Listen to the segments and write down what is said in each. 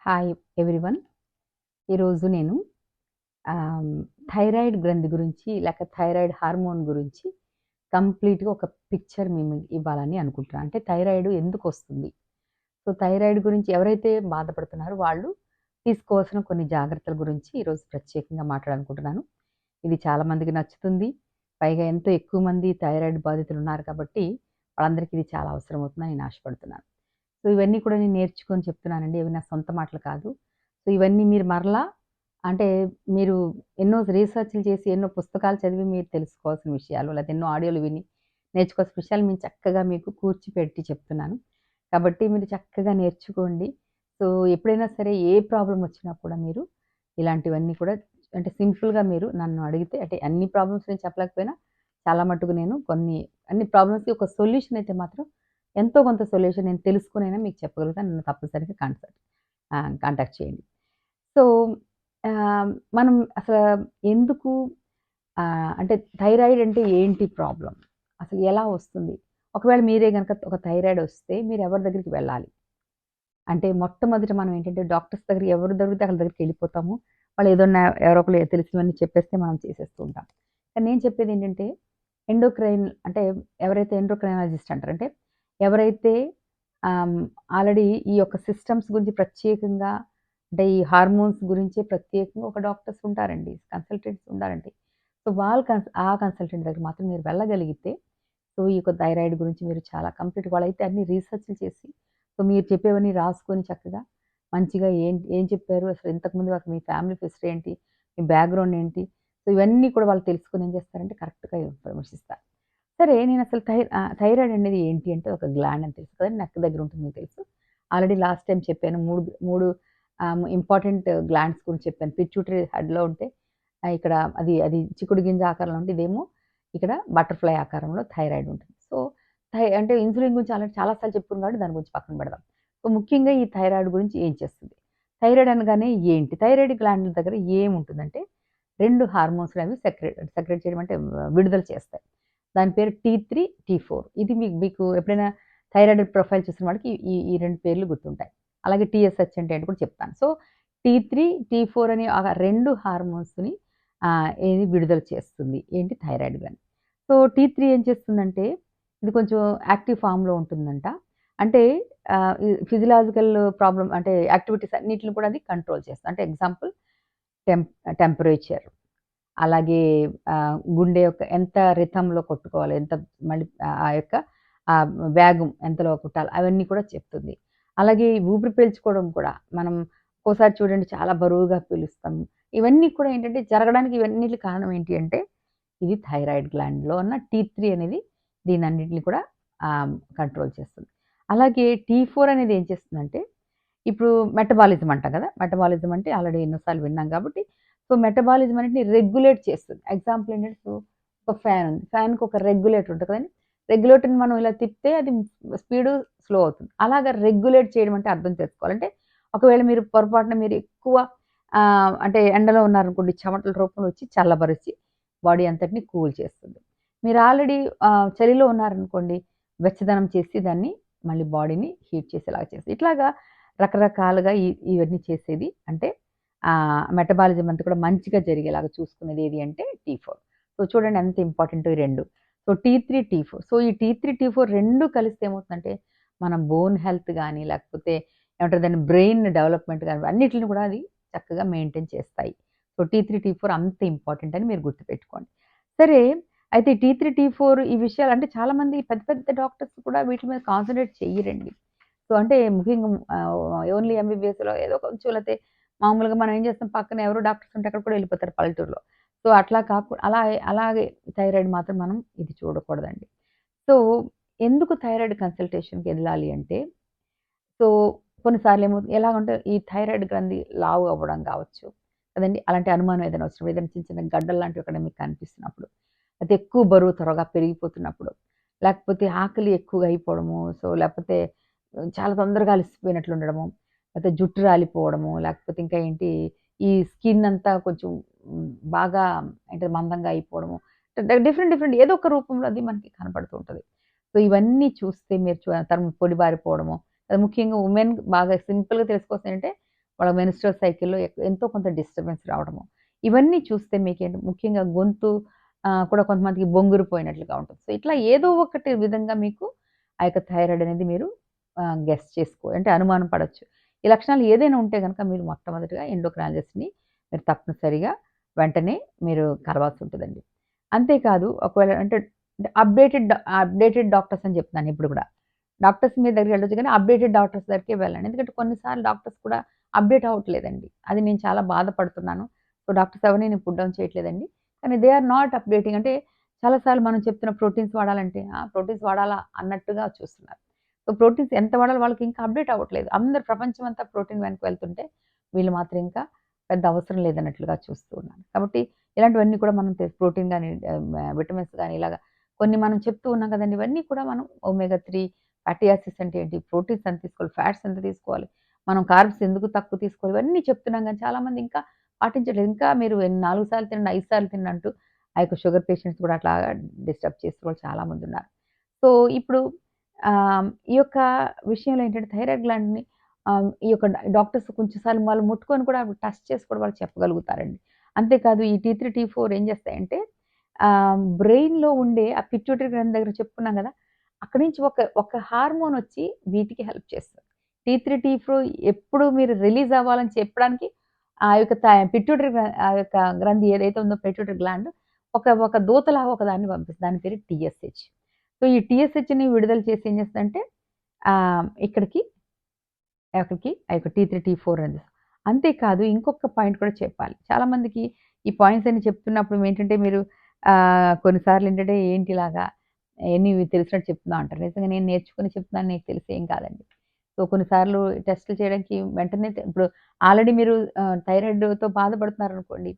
Hi everyone. ఈరోజు నేను ఆహ్, థైరాయిడ్ గ్రంథి గురించి లేక థైరాయిడ్ హార్మోన్ గురించి కంప్లీట్‌గా ఒక పిక్చర్ మేము ఇవ్వాలని అనుకుంటున్నాను. అంటే థైరాయిడ్ ఎందుకొస్తుంది? సో, థైరాయిడ్ గురించి ఎవరైతే బాధపడుతున్నారో వాళ్ళు తీసుకోవాల్సిన కొన్ని జాగ్రత్తల గురించి ఈరోజు ప్రత్యేకంగా మాట్లాడాలనుకుంటున్నాను. ఇది చాలా మందికి నచ్చుతుంది. పైగా ఎంతో ఎక్కువ మంది థైరాయిడ్ బాధితులున్నారు కాబట్టి వాళ్ళందరికీ ఇది చాలా అవసరమవుతుందని నేను ఆశపడుతున్నాను. సో, ఇవన్నీ కూడా నేను నేర్చుకొని చెప్తున్నానండి. ఇవి నా సొంత మాటలు కాదు. సో, ఇవన్నీ మీరు మరలా అంటే మీరు ఎన్నో రీసెర్చ్‌లు చేసి, ఎన్నో పుస్తకాలు చదివి మీరు తెలుసుకోవాల్సిన విషయాలు, లేతే ఎన్నో ఆడియోలు విని నేర్చుకోవాల్సిన విషయాలు నేను చక్కగా మీకు కూర్చిపెట్టి చెప్తున్నాను. కాబట్టి మీరు చక్కగా నేర్చుకోండి. సో, ఎప్పుడైనా సరే ఏ ప్రాబ్లమ్ వచ్చినా కూడా మీరు ఇలాంటివన్నీ కూడా అంటే సింపుల్‌గా మీరు నన్ను అడిగితే అంటే అన్ని ప్రాబ్లమ్స్ నేను చెప్పలేకపోయినా చాలా మట్టుకు నేను అన్ని ప్రాబ్లమ్స్‌కి ఒక సొల్యూషన్ అయితే మాత్రం ఎంతో కొంత సొల్యూషన్ నేను తెలుసుకొనైనా మీకు చెప్పగలుగుతాను. నన్ను తప్పనిసరిగా కాంటాక్ట్ చేయండి. సో, మనం అసల ఎందుకు అంటే థైరాయిడ్ అంటే ఏంటి ప్రాబ్లమ్? అసలు ఎలా వస్తుంది? ఒకవేళ మీరే గనక ఒక థైరాయిడ్ వస్తే మీరు ఎవరి దగ్గరికి వెళ్ళాలి? అంటే మొట్టమొదట మనం ఏంటంటే డాక్టర్స్ దగ్గరికి ఎవరు దొరికితే ఆళ్ళ దగ్గరికెళ్ళిపోతాము. వాళ్ళు ఏదన్నా ఎవరో ఒకళ్ళు తెలిసినవన్నీ చెప్పేస్తే మనం చేసేస్తూ ఉంటాం. కానీ నేను చెప్పేదేంటంటే అంటే ఎవరైతే ఎండోక్రైనాలజిస్ట్ అంటారు. అంటే ఎవరైతే ఆహ్, ఆల్రెడీ ఈ యొక్క సిస్టమ్స్ గురించి ప్రత్యేకంగా అంటే ఈ హార్మోన్స్ గురించే ప్రత్యేకంగా ఒక డాక్టర్స్ ఉంటారండి. కన్సల్టెంట్స్ ఉన్నారండి. సో, వాళ్ళు ఆ కన్సల్టెంట్ దగ్గరికి మాత్రం మీరు వెళ్ళగలిగితే సో, ఈ యొక్క థైరాయిడ్ గురించి మీరు చాలా కంప్లీట్ వాళ్ళైతే అన్ని రీసెర్చ్‌లు చేసి సో, మీరు చెప్పేవన్నీ రాసుకొని చక్కగా మంచిగా ఏం ఏం చెప్పారు? అసలు ఇంతకుముందు అసలు మీ ఫ్యామిలీ హిస్టరీ ఏంటి? మీ బ్యాక్‌గ్రౌండ్ ఏంటి? సో, ఇవన్నీ కూడా వాళ్ళు తెలుసుకొని ఏం చేస్తారంటే కరెక్ట్‌గా ఇన్ఫర్మేషన్ ఇస్తారు. సరే నేనసలు థైరాయిడ్ అనేది ఏంటి అంటే ఒక గ్లాండ్ అని తెలుసు కదండీ! నెక్ దగ్గర ఉంటుంది మీకు తెలుసు. ఆల్రెడీ లాస్ట్ టైమ్ చెప్పాను. 3 ఇంపార్టెంట్ గ్లాండ్స్ గురించి చెప్పాను. పిట్యూటరీ హెడ్‌లో ఉంటే ఇక్కడ అది అది చిక్కుడు గింజ ఆకారంలో ఉంటే ఇదేమో ఇక్కడ బటర్‌ఫ్లై ఆకారంలో థైరాయిడ్ ఉంటుంది. సో, అంటే ఇన్సులిన్ గురించి ఆల్రెడీ చాలా సార్లు చెప్పుకున్నాం కాబట్టి దాని గురించి పక్కన పెడదాం. సో, ముఖ్యంగా ఈ థైరాయిడ్ గురించి ఏం చేస్తుంది? థైరాయిడ్ అనగానే ఏంటి? థైరాయిడ్ గ్లాండ్‌ల దగ్గర ఏముంటుందంటే 2 హార్మోన్స్ అనేవి సెక్రెట్ చేయడం అంటే విడుదల చేస్తాయి. దాని పేరు టీ3, టీ4. ఇది మీకు మీకు ఎప్పుడైనా థైరాయిడ్ ప్రొఫైల్ చూసిన వాళ్ళకి ఈ 2 పేర్లు గుర్తుంటాయి. అలాగే టీఎస్‌హెచ్ అంటే ఏంటో కూడా చెప్తాను. సో, టీ3, టీ4 అనే ఆ 2 హార్మోన్స్‌ని ఏది విడుదల చేస్తుంది. ఏంటి థైరాయిడ్ గ్లాండ్. సో, టీ3 ఏం చేస్తుందంటే ఇది కొంచెం యాక్టివ్ ఫార్మ్‌లో ఉంటుందంట. అంటే ఈ ఫిజియోలాజికల్ ప్రాబ్లమ్ అంటే యాక్టివిటీస్ అన్నిటిని కూడా అది కంట్రోల్ చేస్తుంది. అంటే ఎగ్జాంపుల్ టెంప్ టెంపరేచర్ అలాగే గుండె యొక్క ఎంత రిథమ్‌లో కొట్టుకోవాలి, ఎంత మళ్ళీ ఆ యొక్క వేగం ఎంతలో కొట్టాలి అవన్నీ కూడా చెప్తుంది. అలాగే ఈ ఊపిరి పీల్చుకోవడం కూడా మనం ఒక్కోసారి చూడండి చాలా బరువుగా పీలుస్తాం. ఇవన్నీ కూడా ఏంటంటే జరగడానికి ఇవన్నిటికి కారణం ఏంటి అంటే ఇది థైరాయిడ్ గ్లాండ్‌లో ఉన్న టీ3 అనేది దీనన్నిటిని కూడా కంట్రోల్ చేస్తుంది. అలాగే టీ4 అనేది ఏం చేస్తుందంటే ఇప్పుడు మెటబాలిజం అంటాం కదా! మెటబాలిజం అంటే ఆల్రెడీ ఎన్నో సార్లు విన్నాం కాబట్టి, సో, మెటబాలిజం అన్నిటిని రెగ్యులేట్ చేస్తుంది. ఎగ్జాంపుల్ ఏంటంటే ఇప్పుడు ఒక ఫ్యాన్ ఉంది. ఫ్యాన్‌కి ఒక రెగ్యులేటర్ ఉంటది కదండీ! రెగ్యులేటర్‌ని మనం ఇలా తిప్పితే అది స్పీడు స్లో అవుతుంది. అలాగా రెగ్యులేట్ చేయడం అంటే అర్థం చేసుకోవాలి. అంటే ఒకవేళ మీరు పొరపాటున మీరు ఎక్కువ అంటే ఎండలో ఉన్నారనుకోండి చెమటల రూపంలో వచ్చి చల్లబరిచి బాడీ అంతటిని కూల్ చేస్తుంది. మీరు ఆల్రెడీ చలిలో ఉన్నారనుకోండి వెచ్చదనం చేసి దాన్ని మళ్ళీ బాడీని హీట్ చేసేలాగా చేస్తది. ఇట్లాగా రకరకాలుగా ఇవన్నీ చేసేది అంటే మెటబాలిజం అంతా కూడా మంచిగా జరిగేలాగా చూసుకునేది ఏది అంటే టీ4. సో, చూడండి ఎంత ఇంపార్టెంటో ఈ 2. సో, టీ3, టీ4. సో, ఈ టీ3, టీ4 2 కలిస్తే ఏమవుతుందంటే మన బోన్ హెల్త్ గాని, లేకపోతే ఏమంటారు దాన్ని బ్రెయిన్ డెవలప్‌మెంట్ గాని అన్నిటిని కూడా అది చక్కగా మెయింటైన్ చేస్తాయి. సో, టీ3, టీ4 అంత ఇంపార్టెంట్ అని మీరు గుర్తుపెట్టుకోండి. సరే అయితే టీ3, టీ4 ఈ విషయాలు అంటే చాలామంది పెద్ద పెద్ద డాక్టర్స్ కూడా వీటి మీద కాన్సంట్రేట్ చెయ్యరండి. సో, అంటే ముఖ్యంగా ఓన్లీ ఎంబీబీఎస్‌లో ఏదో కొంచెం లేతే మామూలుగా మనం ఏం చేస్తాం పక్కన ఎవరో డాక్టర్స్ ఉంటే అక్కడికి కూడా వెళ్ళిపోతారు పల్లెటూరులో. సో, అట్లా అలాగే థైరాయిడ్ మాత్రం మనం ఇది చూడకూడదండి. సో, ఎందుకు థైరాయిడ్ కన్సల్టేషన్‌కెళ్ళాలి అంటే, సో, కొన్నిసార్లు ఎలాగంటే ఈ థైరాయిడ్ గ్రంథి లావు అవ్వడం కావచ్చు. కదండీ! అలాంటి అనుమానం ఏదైనా వచ్చినప్పుడు ఏదైనా చిన్న చిన్న గడ్డలు లాంటివి ఎక్కడైనా మీకు కనిపిస్తున్నప్పుడు, లేతే ఎక్కువ బరువు త్వరగా పెరిగిపోతున్నప్పుడు, లేకపోతే ఆకలి ఎక్కువగా అయిపోవడము, సో, లేకపోతే చాలా తొందరగా అలసిపోయినట్లు ఉండడము, లేతే జుట్టు రాలిపోవడము, లేకపోతే ఇంకా ఏంటి ఈ స్కిన్ అంతా కొంచెం బాగా అంటే మందంగా అయిపోవడము. డిఫరెంట్ డిఫరెంట్ ఏదో ఒక రూపంలో అది మనకి కనపడుతూ ఉంటది. సో, ఇవన్నీ చూస్తే మీరు చు తరం పొడిబారిపోవడము, అది ముఖ్యంగా ఉమెన్ బాగా సింపుల్‌గా తెలుసుకోవాల్సిందేంటంటే వాళ్ళ మెన్‌స్ట్రువల్ సైకిల్‌లో ఎంతో కొంత డిస్టర్బెన్స్ రావడము. ఇవన్నీ చూస్తే మీకేంటి ముఖ్యంగా గొంతు కూడా కొంతమందికి బొంగురుపోయినట్లుగా ఉంటుంది. సో, ఇట్లా ఏదో ఒకటి విధంగా మీకు ఆ యొక్క థైరాయిడ్ అనేది మీరు గెస్ అంటే అనుమానం పడొచ్చు. ఈ లక్షణాలు ఏదైనా ఉంటే గనక మీరు మొట్టమొదటిగా ఎండోక్రైనాలజిస్ట్‌ని మీరు తప్పనిసరిగా వెంటనే మీరు కలవాల్సి ఉంటదండి. అంతేకాదు ఒకవేళ అంటే అప్డేటెడ్ డాక్టర్స్ అని చెప్తున్నాను ఎప్పుడు కూడా. డాక్టర్స్ మీ దగ్గరికి వెళ్ళొచ్చు కానీ అప్డేటెడ్ డాక్టర్స్ దగ్గరికే వెళ్ళండి. ఎందుకంటే కొన్నిసార్లు డాక్టర్స్ కూడా అప్డేట్ అవ్వట్లేదండి. అది నేను చాలా బాధపడుతున్నాను. సో, డాక్టర్స్ ఎవరిని నేను పుట్ డౌన్ చేయట్లేదండి. కానీ దే ఆర్ నాట్ అప్డేటింగ్ అంటే చాలా సార్లు మనం చెప్తున్న ప్రోటీన్స్ వాడాలంటే, ప్రోటీన్స్ వాడాలా అన్నట్టుగా చూస్తున్నారు. సో, ప్రోటీన్స్ ఎంత వాడాలో వాళ్ళకి ఇంకా అప్డేట్ అవ్వట్లేదు. అందరూ ప్రపంచం అంతా ప్రోటీన్ వెనక వెళ్తుంటే, వీళ్ళు మాత్రం ఇంకా పెద్ద అవసరం లేదన్నట్లుగా చూస్తూ ఉన్నారు. కాబట్టి ఇలాంటివన్నీ కూడా మనం ప్రోటీన్ గాని, విటమిన్స్ గాని ఇలాగ కొన్ని మనం చెప్తూ ఉన్నాం కదండీ! ఇవన్నీ కూడా మనం ఒమేగా 3 ఫ్యాటీ యాసిడ్స్ అంటే ఏంటి? ప్రోటీన్స్ ఎంత తీసుకోవాలి? ఫ్యాట్స్ ఎంత తీసుకోవాలి? మనం కార్బ్స్ ఎందుకు తక్కువ తీసుకోవాలి? ఇవన్నీ చెప్తున్నాం గానీ చాలామంది ఇంకా పాటించట్లేదు. ఇంకా మీరు 4 సార్లు తినండి, 5 సార్లు తినండి అంటూ ఆ యొక్క షుగర్ పేషెంట్స్ కూడా అట్లా డిస్టర్బ్ చేసే వాళ్ళు చాలామందున్నారు. సో, ఇప్పుడు ఈ యొక్క విషయంలో ఏంటంటే థైరాయిడ్ గ్లాండ్‌ని ఈ యొక్క డాక్టర్స్ కొంచెం సార్లు వాళ్ళు ముట్టుకొని కూడా టెస్ట్ చేసి కూడా వాళ్ళు చెప్పగలుగుతారండి. అంతేకాదు ఈ టీ3, టీ4 ఏం చేస్తాయంటే బ్రెయిన్‌లో ఉండే ఆ పిట్యూటరీ గ్రంథి దగ్గర చెప్పుకున్నాం గదా! అక్కడి నుంచి ఒక హార్మోన్ వచ్చి వీటికి హెల్ప్ చేస్తది. టీ3, టీ4 ఎప్పుడు మీరు రిలీజ్ అవ్వాలని చెప్పడానికి ఆ యొక్క పిట్యూటరీ ఆ యొక్క గ్రంథి ఏదైతే ఉందో పిట్యూటరీ గ్లాండ్ ఒక దూతలాగా ఒకదాన్ని పంపిస్తది. దాని పేరు టీఎస్‌హెచ్. సో, ఈ టీఎస్‌హెచ్‌ని విడుదల చేసి ఏం చేస్తదంటే ఇక్కడికి ఎక్కడికి ఆ యొక్క టీ3, టీ4 అనేది. అంతేకాదు ఇంకొక పాయింట్ కూడా చెప్పాలి. చాలామందికి ఈ పాయింట్స్ అన్ని చెప్తున్నప్పుడు ఏంటంటే మీరు కొన్నిసార్లు ఏంటంటే ఏంటి ఇలాగా అయన్నీ తెలిసినట్టు చెప్తున్నావు అంటారు. నిజంగా నేను నేర్చుకొని చెప్తున్నాను నీకు తెలిసి ఏం కాదండి. సో, కొన్నిసార్లు టెస్ట్‌లు చేయడానికి వెంటనే ఇప్పుడు ఆల్రెడీ మీరు థైరాయిడ్‌తో బాధపడుతున్నారనుకోండి.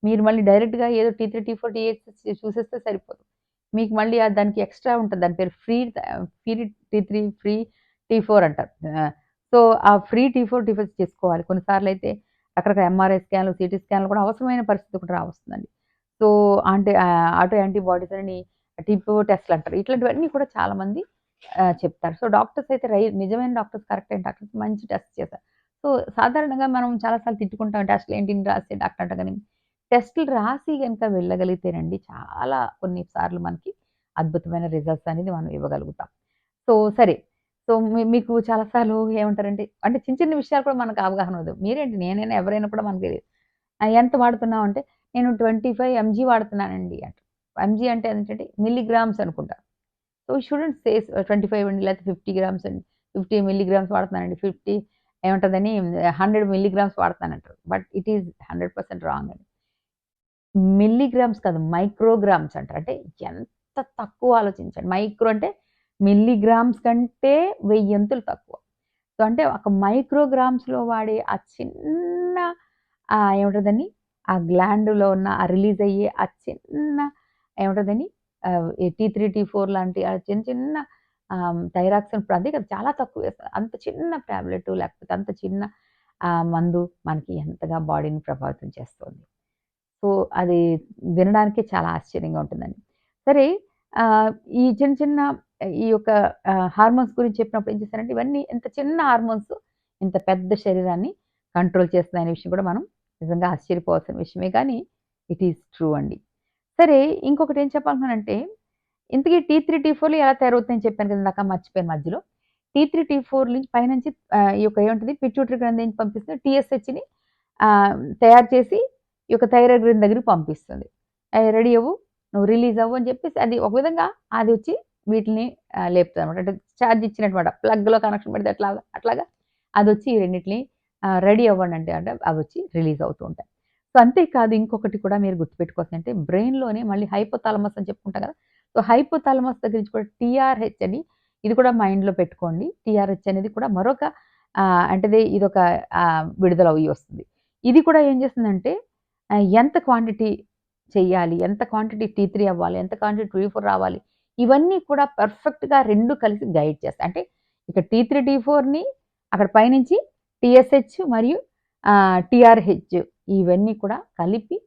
మీరు మళ్ళీ డైరెక్ట్‌గా ఏదో టీ3, టీ4, టీహెచ్ చూసేస్తే సరిపోదు. మీకు మళ్ళీ దానికి ఎక్స్‌ట్రా ఉంటది. దాని పేరు ఫ్రీ టీ3, ఫ్రీ టీ4 అంటారు. సో, ఆ ఫ్రీ టీ4, టీ5 చేసుకోవాలి. కొన్నిసార్లయితే రకరకాల ఎంఆర్ఐ స్కాన్‌లు, సీటీ స్కాన్‌లు కూడా అవసరమైన పరిస్థితి కూడా రావస్తుందండి. సో, ఆటో యాంటీబాడీస్ అని టీ4 టెస్ట్‌లంటారు. ఇట్లాంటివన్నీ కూడా చాలామంది చెప్తారు. సో, డాక్టర్స్ అయితే నిజమైన డాక్టర్స్, కరెక్ట్ అయిన డాక్టర్స్ మంచి టెస్ట్ చేస్తారు. సో, సాధారణంగా మనం చాలా సార్లు తిట్టుకుంటాం. టెస్ట్‌లేంటి ఇన్ని రాసి డాక్టర్ అంట గాని, టెస్ట్‌లు రాసి గనుక వెళ్ళగలిగితేనండి చాలా కొన్ని సార్లు మనకి అద్భుతమైన రిజల్ట్స్ అనేది మనం ఇవ్వగలుగుతాం. సో, సరే. సో, మీకు చాలా సార్లు ఏమంటారంటే అంటే చిన్న చిన్న విషయాలు కూడా మనకు అవగాహన అవ్వదు. మీరేంటి నేనైనా ఎవరైనా కూడా మనకు తెలీదు. ఎంత వాడుతున్నావు అంటే, నేను 25 ఎంజీ వాడుతున్నానండి అంటారు. ఎంజీ అంటే ఏంటంటే మిల్లీగ్రామ్స్ అనుకుంటా. సో, షుడెంట్ సేస్ 25 అండి లేకపోతే 50 గ్రామ్స్ అండి. 50 మిల్లీగ్రామ్స్ వాడుతున్నానండి. 50 ఏమంటదని 100 మిల్లీగ్రామ్స్ వాడతానంటారు. బట్ ఇట్ ఈస్ 100% రాంగ్ అండి. మిల్లీగ్రామ్స్ కాదు మైక్రోగ్రామ్స్ అంటారు. అంటే ఎంత తక్కువ ఆలోచించండి. మైక్రో అంటే మిల్లీగ్రామ్స్ కంటే వెయ్యంతులు తక్కువ. సో, అంటే ఒక మైక్రోగ్రామ్స్‌లో వాడే ఆ చిన్న ఏమంటారు ఆ గ్లాండ్‌లో ఉన్న రిలీజ్ అయ్యే ఆ చిన్న ఏమంటారు ఈ టీ3, టీ4 లాంటి ఆ చిన్న చిన్న థైరాక్సిన్ ఇప్పుడు అదే కదా! చాలా తక్కువ వేస్తారు. అంత చిన్న టాబ్లెట్ లేకపోతే అంత చిన్న మందు మనకి ఎంతగా బాడీని ప్రభావితం చేస్తుంది. సో, అది వినడానికే చాలా ఆశ్చర్యంగా ఉంటుందండి. సరే ఆహ్, ఈ చిన్న చిన్న ఈ యొక్క హార్మోన్స్ గురించి చెప్పినప్పుడు ఏం చేశారంటే ఇవన్నీ ఇంత చిన్న హార్మోన్స్ ఇంత పెద్ద శరీరాన్ని కంట్రోల్ చేస్తున్నాయనే విషయం కూడా మనం నిజంగా ఆశ్చర్యపోవాల్సిన విషయమే కానీ ఇట్ ఈస్ ట్రూ అండి. సరే ఇంకొకటి ఏం చెప్పాలనుకున్నానంటే ఇంతకీ టీ3, టీ4లు ఎలా తయారవుతాయని చెప్పాను కదా! ఇందాక మర్చిపోయాను మధ్యలో. టీ3, టీ4 పైనుంచి ఈ యొక్క ఏముంటది పిట్యూటరీ గ్రంథి నుంచి పంపిస్తుంది. టీఎస్‌హెచ్‌ని తయారు చేసి ఈ యొక్క థైరాయిడ్ గ్రంథి దగ్గరికి పంపిస్తుంది. రెడీ అవ్వు, నువ్వు రిలీజ్ అవ్వు అని చెప్పేసి అది ఒక విధంగా అది వచ్చి వీటిని లేపుతదనమాట. అంటే చార్జ్ ఇచ్చినట్టుమాట. ప్లగ్‌లో కనెక్షన్ పెడితే ఎట్లాగా అట్లాగా అదొచ్చి ఈ రెండిటిని రెడీ అవ్వండి అంటే అవొచ్చి రిలీజ్ అవుతూ ఉంటాయి. సో, అంతేకాదు ఇంకొకటి కూడా మీరు గుర్తుపెట్టుకోవాల్సిందంటే బ్రెయిన్‌లోనే మళ్ళీ హైపోథాలమస్ అని చెప్పుకుంటాం కదా! సో, హైపోథాలమస్ దగ్గర నుంచి కూడా టీఆర్‌హెచ్ అని ఇది కూడా మైండ్‌లో పెట్టుకోండి. టీఆర్‌హెచ్ అనేది కూడా మరొక అంటే ఇదొక విడుదల అయ్యి వస్తుంది. ఇది కూడా ఏం చేస్తుందంటే ఎంత క్వాంటిటీ చెయ్యాలి? ఎంత క్వాంటిటీ టీ3 అవ్వాలి? ఎంత క్వాంటిటీ టీ4 రావాలి? ఇవన్నీ కూడా పర్ఫెక్ట్‌గా 2 కలిసి గైడ్ చేస్తాయి. అంటే ఇక టీ3, టీ4ని అక్కడ పైనుంచి టీఎస్‌హెచ్ మరియు టీఆర్‌హెచ్ ఇవన్నీ కూడా కలిపి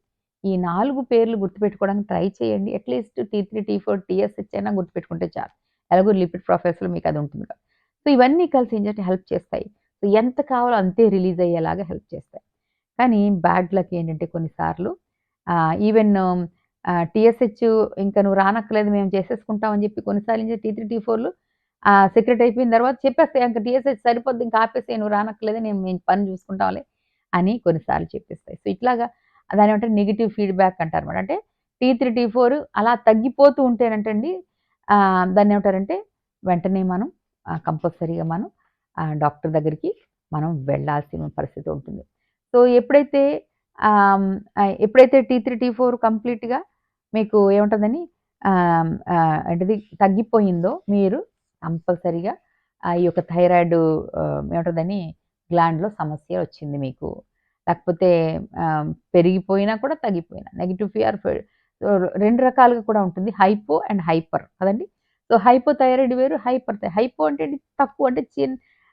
ఈ 4 పేర్లు గుర్తుపెట్టుకోవడానికి ట్రై చేయండి. అట్‌లీస్ట్ టీ3, టీ4, టీఎస్‌హెచ్ అయినా గుర్తుపెట్టుకుంటే చాలు. ఎలాగో లిపిడ్ ప్రొఫైల్స్‌లో మీకు అది ఉంటుంది కదా! సో, ఇవన్నీ కలిసి ఏం చేస్తే హెల్ప్ చేస్తాయి. సో ఎంత కావాలో అంతే రిలీజ్ అయ్యేలాగా హెల్ప్ చేస్తాయి. కానీ బ్యాడ్ లక్ ఏంటంటే కొన్నిసార్లు ఈవెన్ టీఎస్‌హెచ్ ఇంక నువ్వు రానక్కర్లేదు మేము చేసేసుకుంటాం అని చెప్పి కొన్నిసార్లు టీ3, టీ4లు సెక్రెట్ అయిపోయిన తర్వాత చెప్పేస్తాయి. ఇంక టీఎస్‌హెచ్ సరిపోద్ది ఇంక ఆపేసేయి నువ్వు రానక్కర్లేదు మేము పని చూసుకుంటాంలే అని కొన్నిసార్లు చెప్పేస్తాయి. సో ఇట్లాగా దాన్నేమంటారు నెగెటివ్ ఫీడ్‌బ్యాక్ అంటారన్నమాట. అంటే టీ3, టీ4 అలా తగ్గిపోతూ ఉంటేనంటండి దాన్నేమంటారంటే వెంటనే మనం కంపల్సరీగా మనం డాక్టర్ దగ్గరికి మనం వెళ్ళాల్సిన పరిస్థితి ఉంటుంది. సో ఎప్పుడైతే టీ3, టీ4 కంప్లీట్‌గా మీకు ఏముంటదని ఏంటిది తగ్గిపోయిందో మీరు కంపల్సరీగా ఈ యొక్క థైరాయిడ్ ఏముంటదని గ్లాండ్‌లో సమస్య వచ్చింది మీకు. లేకపోతే పెరిగిపోయినా కూడా తగ్గిపోయినా నెగెటివ్ ఫీఆర్ 2 రకాలుగా కూడా ఉంటుంది. హైపో అండ్ హైపర్ కదండీ! సో హైపోథైరాయిడ్ వేరు, హైపో అంటే ఏంటి? తక్కువ అంటే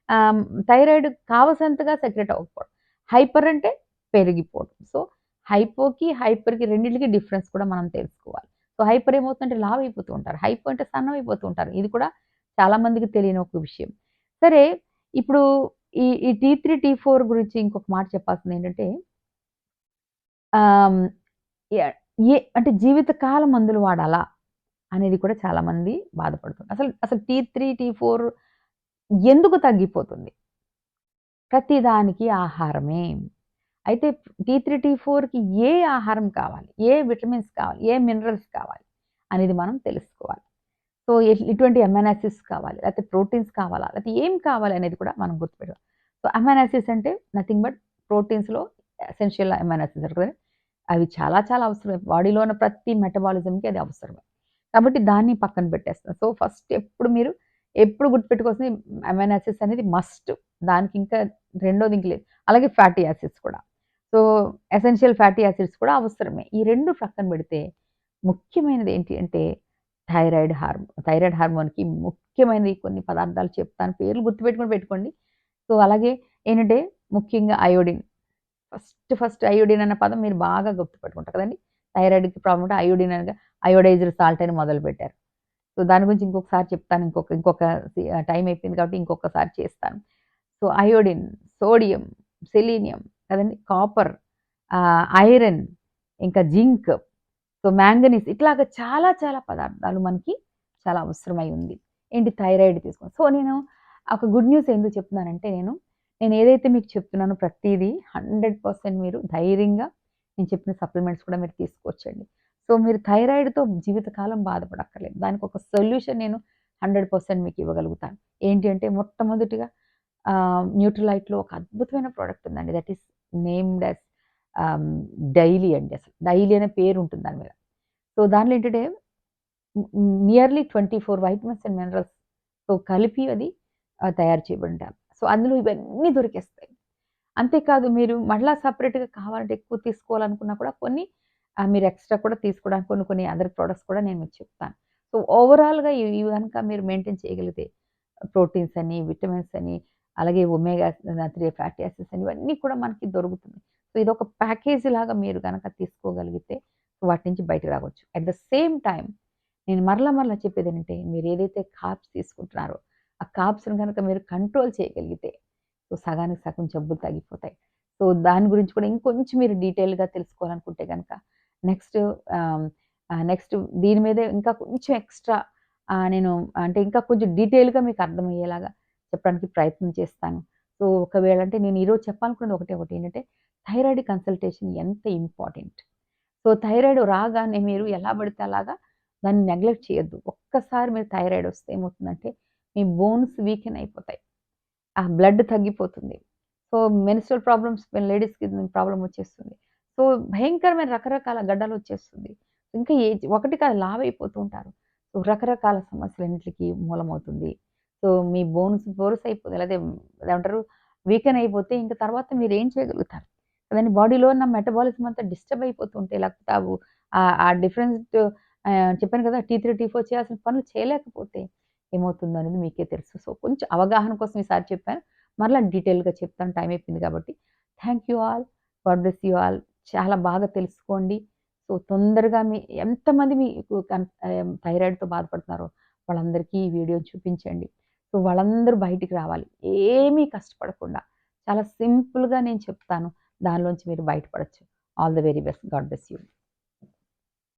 ఆహ్, థైరాయిడ్ కావాల్సినంతగా సెక్రెట్ అవ్వకపోవడం. హైపర్ అంటే పెరిగిపోవడం. సో హైపోకి, హైపర్‌కి రెండిటికి డిఫరెన్స్ కూడా మనం తెలుసుకోవాలి. సో హైపర్ ఏమవుతుందంటే లావైపోతూ ఉంటారు. హైపో అంటే సన్నమైపోతూ ఉంటారు. ఇది కూడా చాలా మందికి తెలియని ఒక విషయం. సరే ఇప్పుడు ఈ టీ3, టీ4 గురించి ఇంకొక మాట చెప్పాల్సిందేంటంటే ఆహ్, య అంటే జీవితకాలం మందులు వాడాలా? అనేది కూడా చాలామంది బాధపడుతున్నారు. అసలు టీ3, టీ4 ఎందుకు తగ్గిపోతుంది? ప్రతి దానికి ఆహారమే. అయితే టీ3, టీ4కి ఏ ఆహారం కావాలి? ఏ విటమిన్స్ కావాలి? ఏ మినరల్స్ కావాలి? అనేది మనం తెలుసుకోవాలి. సో, ఇటువంటి అమైనో యాసిడ్స్ కావాలి. లేకపోతే ప్రోటీన్స్ కావాలా? లేకపోతే ఏం కావాలి అనేది కూడా మనం గుర్తుపెట్టుకోవాలి. సో, అమైనో యాసిడ్స్ అంటే నథింగ్ బట్ ప్రోటీన్స్‌లో ఎసెన్షియల్ అమైనో యాసిడ్స్ అంటారు కదా! అవి చాలా చాలా అవసరమే. బాడీలో ఉన్న ప్రతి మెటబాలిజంకి అది అవసరమే. కాబట్టి దాన్ని పక్కన పెట్టేస్తాం. సో, ఫస్ట్ ఎప్పుడు గుర్తుపెట్టుకోవాల్సింది అమైనో యాసిడ్స్ అనేది మస్ట్. దానికి ఇంకా రెండోది ఇంక లేదు. అలాగే ఫ్యాటీ యాసిడ్స్ కూడా. సో, ఎసెన్షియల్ ఫ్యాటీ యాసిడ్స్ కూడా అవసరమే. ఈ 2 పక్కన పెడితే ముఖ్యమైనది ఏంటి అంటే థైరాయిడ్ హార్మోన్‌కి ముఖ్యమైనవి కొన్ని పదార్థాలు చెప్తాను. పేర్లు గుర్తుపెట్టుకొని పెట్టుకోండి. సో, అలాగే ఏంటంటే ముఖ్యంగా అయోడిన్. ఫస్ట్ అయోడిన్ అన్న పదం మీరు బాగా గుర్తుపెట్టుకుంటారు కదండీ! థైరాయిడ్‌కి ప్రాబ్లమ్ ఉంటే అయోడిన్ అనగా అయోడైజ్డ్ సాల్ట్ అని మొదలుపెట్టారు. సో, దాని గురించి ఇంకొకసారి చెప్తాను. ఇంకొక టైం అయిపోయింది కాబట్టి ఇంకొకసారి చేస్తాను. సో, అయోడిన్, సోడియం, సెలీనియం కదండీ! కాపర్, ఐరన్, ఇంకా జింక్, సో, మాంగనీస్ ఇట్లాగ చాలా చాలా పదార్థాలు మనకి చాలా అవసరమై ఉంది. ఏంటి థైరాయిడ్ తీసుకోవాలి. సో, నేను ఒక గుడ్ న్యూస్ ఎందుకు చెప్తున్నానంటే నేను ఏదైతే మీకు చెప్తున్నానో ప్రతీదీ 100% మీరు ధైర్యంగా నేను చెప్పిన సప్లిమెంట్స్ కూడా మీరు తీసుకోవచ్చండి. సో, మీరు థైరాయిడ్‌తో జీవితకాలం బాధపడక్కర్లేదు. దానికొక సొల్యూషన్ నేను 100% మీకు ఇవ్వగలుగుతాను. ఏంటి అంటే మొట్టమొదటిగా న్యూట్రిలైట్‌లో ఒక అద్భుతమైన ప్రొడక్ట్ ఉందండి. దట్ ఈస్ నేమ్డ్ యాస్ ఆహ్, డైలీ అండి అసలు. డైలీ అనే పేరుంటుంది దాని మీద. సో, దాంట్లో ఏంటంటే నియర్లీ 24 వైటమిన్స్ అండ్ మినరల్స్‌తో కలిపి అది తయారు చేయబడింటారు. సో, అందులో ఇవన్నీ దొరికేస్తాయి. అంతేకాదు మీరు మళ్ళా సెపరేట్‌గా కావాలంటే ఎక్కువ తీసుకోవాలనుకున్నా కూడా కొన్ని మీరు ఎక్స్‌ట్రా కూడా తీసుకోవడానికి కొన్ని అదర్ ప్రొడక్ట్స్ కూడా నేను మీకు చెప్తాను. సో, ఓవరాల్‌గా ఇవి గనక మీరు మెయింటైన్ చేయగలిగితే ప్రోటీన్స్ అని, విటమిన్స్ అని, అలాగే ఒమేగా 3 ఫ్యాటీ యాసిడ్స్ అని ఇవన్నీ కూడా మనకి దొరుకుతుంది. సో, ఇదొక ప్యాకేజీ లాగా మీరు గనక తీసుకోగలిగితే వాటి నుంచి బయటకి రావచ్చు. అట్ ద సేమ్ టైమ్ నేను మరలా చెప్పేదేంటంటే మీరేదైతే కార్బ్స్ తీసుకుంటున్నారో, ఆ కార్బ్స్‌ని గనక మీరు కంట్రోల్ చేయగలిగితే సో, సగానికి సగం జబ్బులు తగ్గిపోతాయి. సో, దాని గురించి కూడా ఇంకొంచెం మీరు డీటెయిల్‌గా తెలుసుకోవాలనుకుంటే గనక నెక్స్ట్ ఆహ్, నెక్స్ట్ దీని మీదే ఇంకా కొంచెం ఎక్స్‌ట్రా నేను అంటే ఇంకా కొంచెం డీటెయిల్‌గా మీకు అర్థమయ్యేలాగా చెప్పడానికి ప్రయత్నం చేస్తాను. సో, ఒకవేళ అంటే నేను ఈరోజు చెప్పాలనుకున్నది ఒకటి ఏంటంటే థైరాయిడ్ కన్సల్టేషన్ ఎంత ఇంపార్టెంట్. సో, థైరాయిడ్ రాగానే మీరు ఎలా పడితే అలాగా దాన్ని నెగ్లెక్ట్ చేయొద్దు. ఒక్కసారి మీరు థైరాయిడ్ వస్తే ఏమవుతుందంటే మీ బోన్స్ వీకెన్ అయిపోతాయి. ఆ బ్లడ్ తగ్గిపోతుంది. సో, మెన్స్ట్రువల్ ప్రాబ్లమ్స్ లేడీస్‌కి ప్రాబ్లమ్ వచ్చేస్తుంది. సో, భయంకరమైన రకరకాల గడ్డలొచ్చేస్తుంది. ఇంకా ఒకటి కాదు లావైపోతూ ఉంటారు. సో, రకరకాల సమస్యలన్నిట్లికి మూలమవుతుంది. సో, మీ బోన్స్ అయిపోతాయి. అదేమంటారు వీకెన్ అయిపోతే ఇంక తర్వాత మీరేం చేయగలుగుతారు? కదండీ! బాడీలో ఉన్న మెటబాలిజం అంతా డిస్టర్బ్ అయిపోతూ ఉంటే లేకపోతే ఆ డిఫరెంట్ చెప్పాను కదా! టీ3, టీ4 చేయాల్సిన పనులు చేయలేకపోతే ఏమవుతుందనేది మీకే తెలుసు. సో, కొంచెం అవగాహన కోసం ఈసారి చెప్పాను. మరలా డీటెయిల్‌గా చెప్తాను. టైం అయిపోయింది కాబట్టి. Thank you all. God bless you all. చాలా బాగా తెలుసుకోండి. సో, తొందరగా ఎంతమంది మీకు థైరాయిడ్‌తో బాధపడుతున్నారో వాళ్ళందరికీ ఈ వీడియో చూపించండి. సో, వాళ్ళందరూ బయటికి రావాలి. ఏమీ కష్టపడకుండా చాలా సింపుల్‌గా నేను చెప్తాను. దానిలోంచి మీరు బయటపడొచ్చు. All the very best. God bless you.